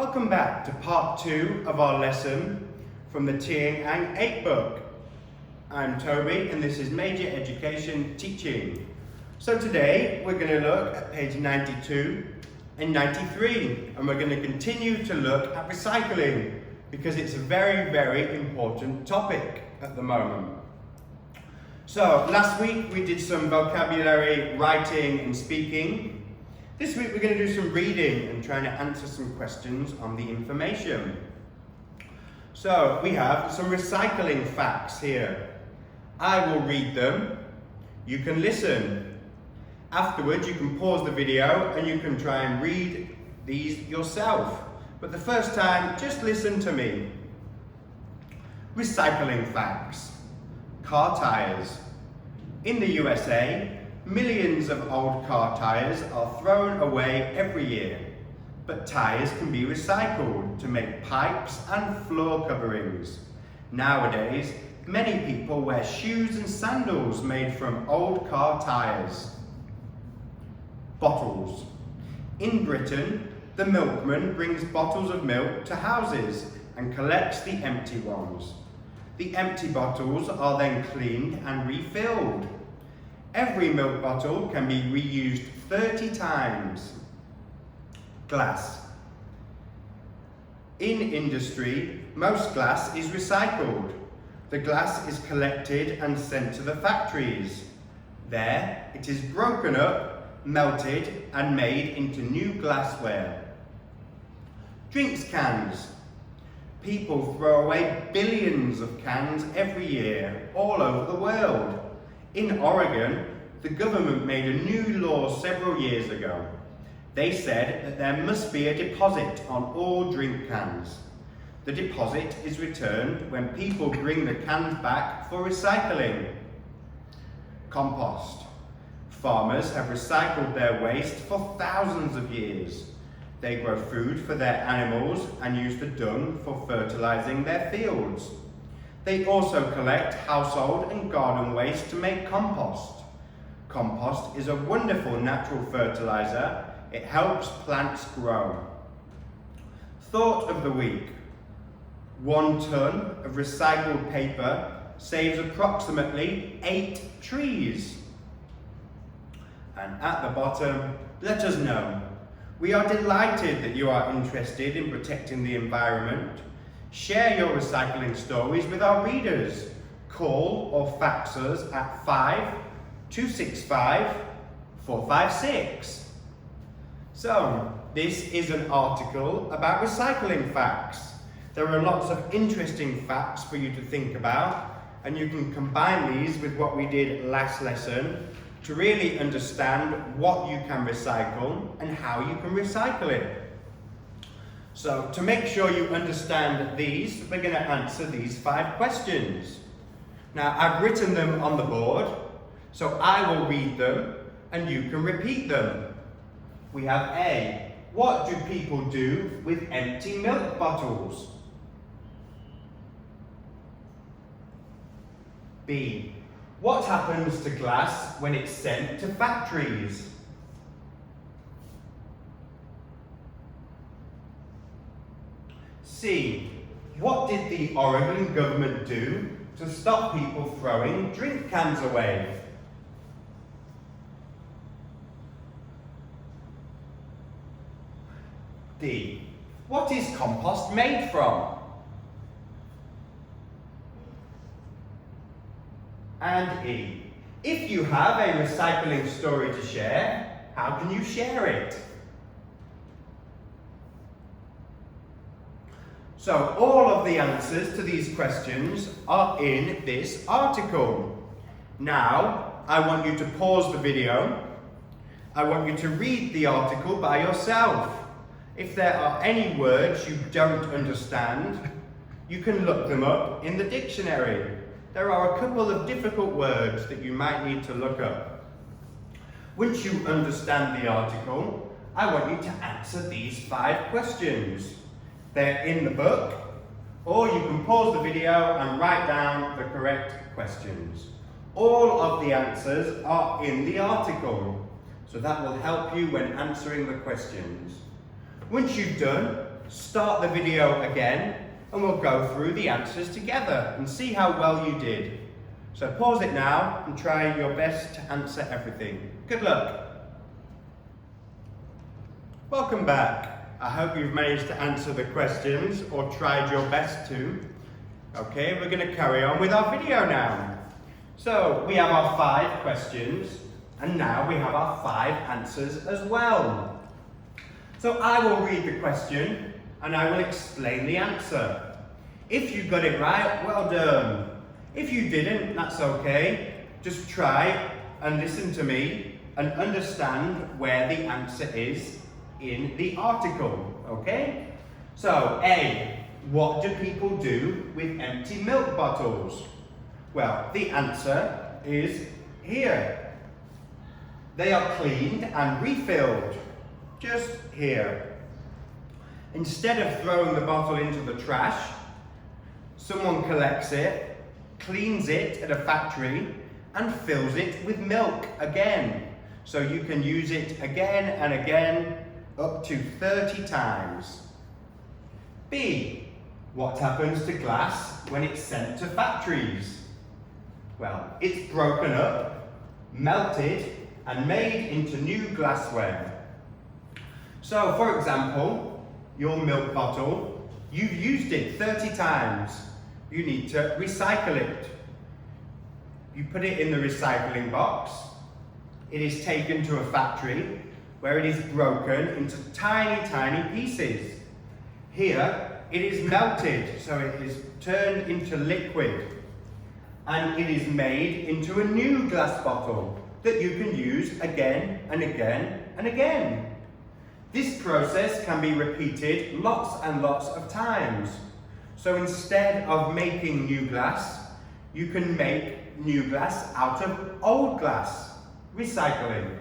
Welcome back to part 2 of our lesson from the Tiếng Anh 8 book. I'm Toby and this is Major Education Teaching. So today we're going to look at page 92 and 93 and we're going to continue to look at recycling because it's a very, very important topic at the moment. So last week we did some vocabulary, writing and speaking. This week we're going to do some reading and trying to answer some questions on the information. So we have some recycling facts here. I will read them. You can listen. Afterwards you can pause the video and you can try and read these yourself. But the first time, just listen to me. Recycling facts. Car tires. In the USA, millions of old car tires are thrown away every year, but tires can be recycled to make pipes and floor coverings. Nowadays, many people wear shoes and sandals made from old car tires. Bottles. In Britain, the milkman brings bottles of milk to houses and collects the empty ones. The empty bottles are then cleaned and refilled. Every milk bottle can be reused 30 times. Glass. In industry, most glass is recycled. The glass is collected and sent to the factories. There, it is broken up, melted, and made into new glassware. Drinks cans. People throw away billions of cans every year all over the world. In Oregon, the government made a new law several years ago. They said that there must be a deposit on all drink cans. The deposit is returned when people bring the cans back for recycling. Compost. Farmers have recycled their waste for thousands of years. They grow food for their animals and use the dung for fertilizing their fields. They also collect household and garden waste to make compost. Compost is a wonderful natural fertilizer. It helps plants grow. Thought of the week. 1 ton of recycled paper saves approximately 8 trees. And at the bottom, let us know. We are delighted that you are interested in protecting the environment. Share your recycling stories with our readers. Call or fax us at 5265-456. So, this is an article about recycling facts. There are lots of interesting facts for you to think about, and you can combine these with what we did last lesson to really understand what you can recycle and how you can recycle it. So, to make sure you understand these, we're going to answer these 5 questions. Now, I've written them on the board, so I will read them and you can repeat them. We have A. What do people do with empty milk bottles? B. What happens to glass when it's sent to factories? C. What did the Oregon government do to stop people throwing drink cans away? D. What is compost made from? And E. If you have a recycling story to share, how can you share it? So all of the answers to these questions are in this article. Now, I want you to pause the video. I want you to read the article by yourself. If there are any words you don't understand, you can look them up in the dictionary. There are a couple of difficult words that you might need to look up. Once you understand the article, I want you to answer these 5 questions. They're in the book, or you can pause the video and write down the correct questions. All of the answers are in the article, so that will help you when answering the questions. Once you've done, start the video again and we'll go through the answers together and see how well you did. So pause it now and try your best to answer everything. Good luck. Welcome back. I hope you've managed to answer the questions or tried your best to. Okay, we're going to carry on with our video now. So we have our 5 questions and now we have our 5 answers as well. So I will read the question and I will explain the answer. If you got it right, well done. If you didn't, that's okay. Just try and listen to me and understand where the answer is in the article, okay? So, A, what do people do with empty milk bottles? Well, the answer is here. They are cleaned and refilled, just here. Instead of throwing the bottle into the trash, someone collects it, cleans it at a factory and fills it with milk again. So you can use it again and again up to 30 times. B, what happens to glass when it's sent to factories? Well, it's broken up, melted and made into new glassware. So for example, your milk bottle, you've used it 30 times. You need to recycle it. You put it in the recycling box. It is taken to a factory where it is broken into tiny, tiny pieces. Here, it is melted, so it is turned into liquid. And it is made into a new glass bottle that you can use again and again and again. This process can be repeated lots and lots of times. So instead of making new glass, you can make new glass out of old glass. Recycling.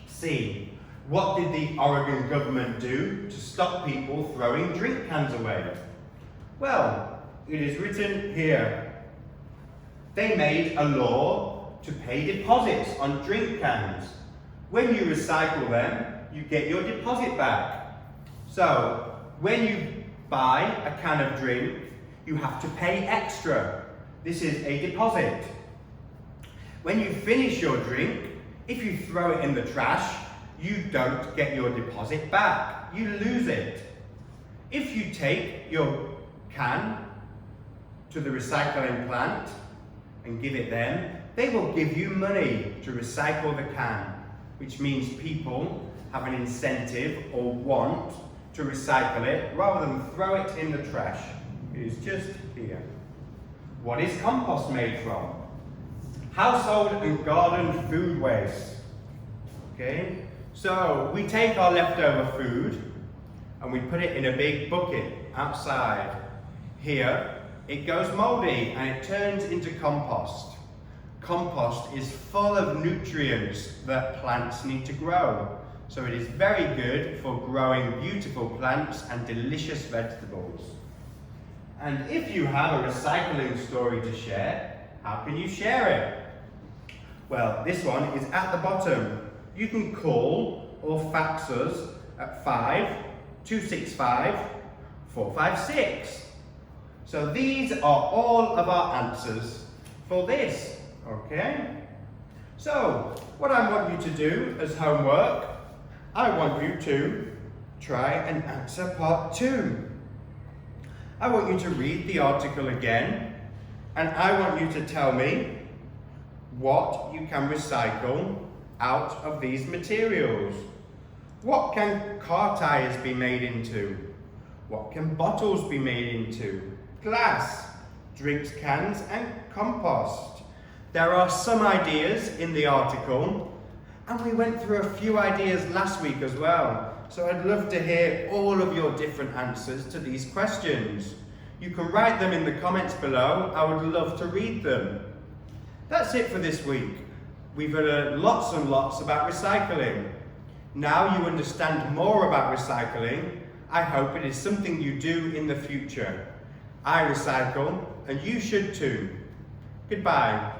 C. What did the Oregon government do to stop people throwing drink cans away? Well, it is written here. They made a law to pay deposits on drink cans. When you recycle them, you get your deposit back. So, when you buy a can of drink, you have to pay extra. This is a deposit. When you finish your drink, if you throw it in the trash, you don't get your deposit back. You lose it. If you take your can to the recycling plant and give it them, they will give you money to recycle the can, which means people have an incentive or want to recycle it rather than throw it in the trash. It is just here. What is compost made from? Household and garden food waste. Okay, so we take our leftover food and we put it in a big bucket outside. Here, it goes moldy and it turns into compost. Compost is full of nutrients that plants need to grow. So it is very good for growing beautiful plants and delicious vegetables. And if you have a recycling story to share, how can you share it? Well, this one is at the bottom. You can call or fax us at 5265 456. So these are all of our answers for this, okay? So, what I want you to do as homework, I want you to try and answer part 2. I want you to read the article again, and I want you to tell me what you can recycle out of these materials. What can car tires be made into? What can bottles be made into? Glass, drinks cans, and compost. There are some ideas in the article, and we went through a few ideas last week as well. So I'd love to hear all of your different answers to these questions. You can write them in the comments below. I would love to read them. That's it for this week. We've learned lots and lots about recycling. Now you understand more about recycling. I hope it is something you do in the future. I recycle, and you should too. Goodbye.